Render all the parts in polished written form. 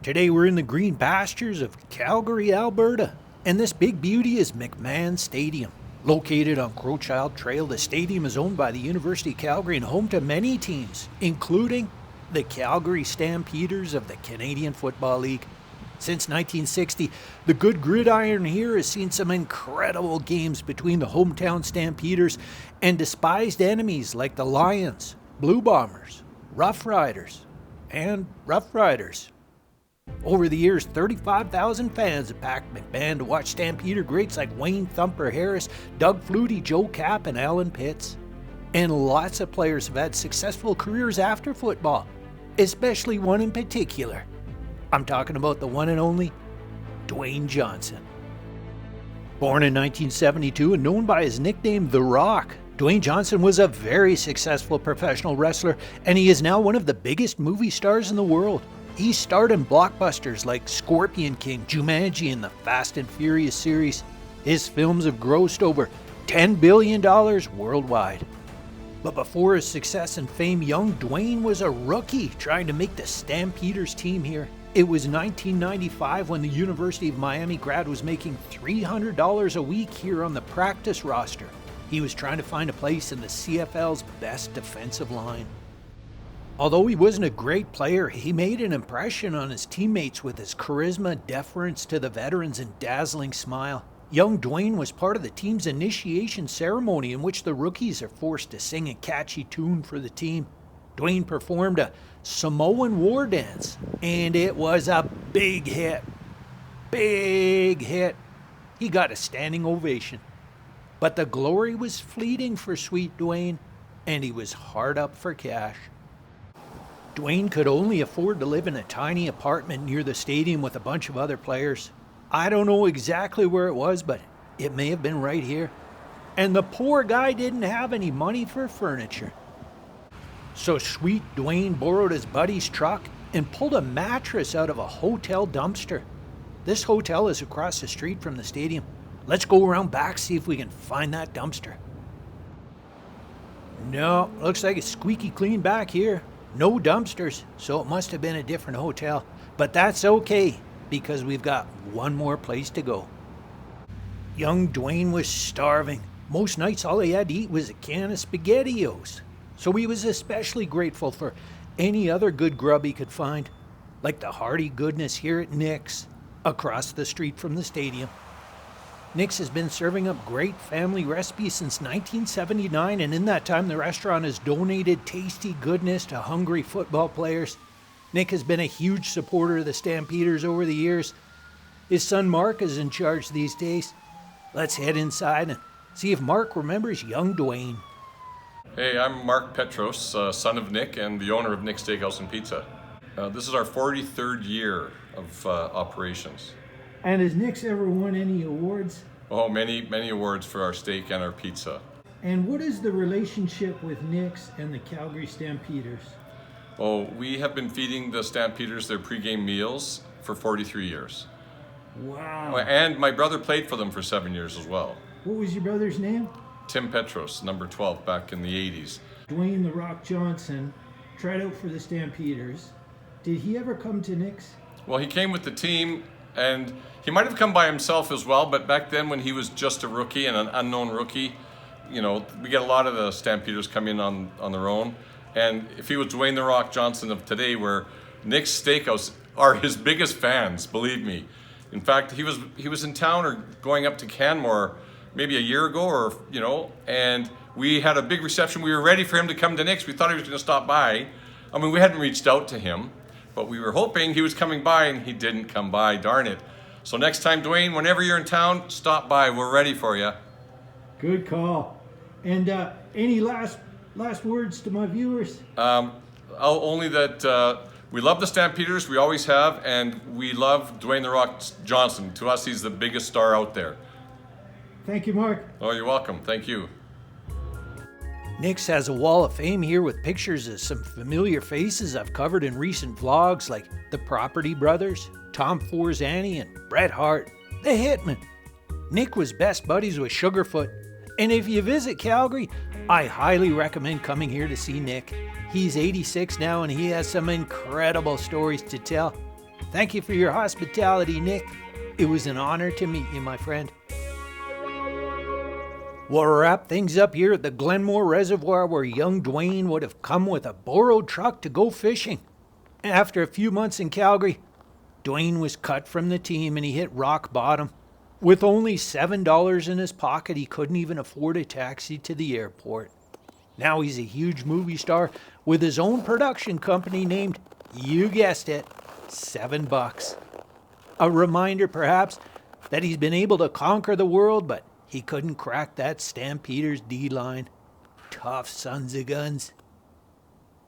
Today we're in the green pastures of Calgary, Alberta, and this big beauty is McMahon Stadium. Located on Crowchild Trail, the stadium is owned by the University of Calgary and home to many teams, including the Calgary Stampeders of the Canadian Football League. Since 1960, the good gridiron here has seen some incredible games between the hometown Stampeders and despised enemies like the Lions, Blue Bombers, Rough Riders, and Rough Riders. Over the years, 35,000 fans have packed McMahon to watch Stampeder greats like Wayne Thumper Harris, Doug Flutie, Joe Kapp, and Alan Pitts. And lots of players have had successful careers after football, especially one in particular. I'm talking about the one and only Dwayne Johnson. Born in 1972 and known by his nickname The Rock, Dwayne Johnson was a very successful professional wrestler, and he is now one of the biggest movie stars in the world. He starred in blockbusters like Scorpion King, Jumanji, and the Fast and Furious series. His films have grossed over $10 billion worldwide. But before his success and fame, young Dwayne was a rookie trying to make the Stampeders team here. It was 1995 when the University of Miami grad was making $300 a week here on the practice roster. He was trying to find a place in the CFL's best defensive line. Although he wasn't a great player, he made an impression on his teammates with his charisma, deference to the veterans, and dazzling smile. Young Dwayne was part of the team's initiation ceremony in which the rookies are forced to sing a catchy tune for the team. Dwayne performed a Samoan war dance, and it was a big hit. Big hit. He got a standing ovation. But the glory was fleeting for sweet Dwayne, and he was hard up for cash. Dwayne could only afford to live in a tiny apartment near the stadium with a bunch of other players. I don't know exactly where it was, but it may have been right here. And the poor guy didn't have any money for furniture. So sweet Dwayne borrowed his buddy's truck and pulled a mattress out of a hotel dumpster. This hotel is across the street from the stadium. Let's go around back, see if we can find that dumpster. No, looks like it's squeaky clean back here. No dumpsters, so it must have been a different hotel. But that's okay, because we've got one more place to go. Young Dwayne was starving. Most nights all he had to eat was a can of SpaghettiOs. So he was especially grateful for any other good grub he could find, like the hearty goodness here at Nick's, across the street from the stadium. Nick's has been serving up great family recipes since 1979, and in that time the restaurant has donated tasty goodness to hungry football players. Nick has been a huge supporter of the Stampeders over the years. His son Mark is in charge these days. Let's head inside and see if Mark remembers young Dwayne. Hey, I'm Mark Petros, son of Nick and the owner of Nick's Steakhouse and Pizza. This is our 43rd year of operations. And has Nick's ever won any awards? Oh, many awards for our steak and our pizza. And what is the relationship with Nick's and the Calgary Stampeders? Oh, we have been feeding the Stampeders their pregame meals for 43 years. Wow. And my brother played for them for 7 years as well. What was your brother's name? Tim Petros, number 12, back in the 80s. Dwayne "The Rock" Johnson tried out for the Stampeders. Did he ever come to Nick's? Well, he came with the team, and he might have come by himself as well, but back then when he was just a rookie and an unknown rookie, you know, we get a lot of the Stampeders come in on their own. And if he was Dwayne "The Rock" Johnson of today, where Nick's Steakhouse are his biggest fans, believe me. In fact, he was in town or going up to Canmore maybe a year ago, or and we had a big reception. We were ready for him to come to Nick's. We thought he was going to stop by. I mean, we hadn't reached out to him, but we were hoping he was coming by, and he didn't come by, darn it. So next time, Dwayne, whenever you're in town, stop by. We're ready for you. Good call. And any last words to my viewers? Only that we love the Stampeders, we always have, and we love Dwayne "The Rock" Johnson. To us, he's the biggest star out there. Thank you, Mark. Oh, you're welcome. Thank you. Nick's has a wall of fame here with pictures of some familiar faces I've covered in recent vlogs, like the Property Brothers, Tom Forzani, and Bret Hart, the Hitman. Nick was best buddies with Sugarfoot, and if you visit Calgary, I highly recommend coming here to see Nick. He's 86 now, and he has some incredible stories to tell. Thank you for your hospitality, Nick. It was an honor to meet you, my friend. We'll wrap things up here at the Glenmore Reservoir, where young Dwayne would have come with a borrowed truck to go fishing. After a few months in Calgary, Dwayne was cut from the team and he hit rock bottom. With only $7 in his pocket, he couldn't even afford a taxi to the airport. Now he's a huge movie star with his own production company named, you guessed it, $7. A reminder, perhaps, that he's been able to conquer the world, but he couldn't crack that Stampeders D-line. Tough sons of guns.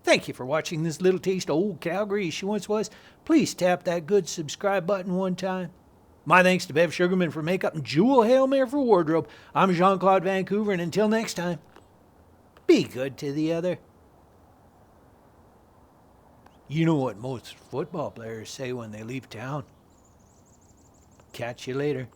Thank you for watching this little taste of old Calgary as she once was. Please tap that good subscribe button one time. My thanks to Bev Sugarman for makeup and Jewel Hailmare for wardrobe. I'm Jean-Claude Vancouver, and until next time, be good to the other. You know what most football players say when they leave town. Catch you later.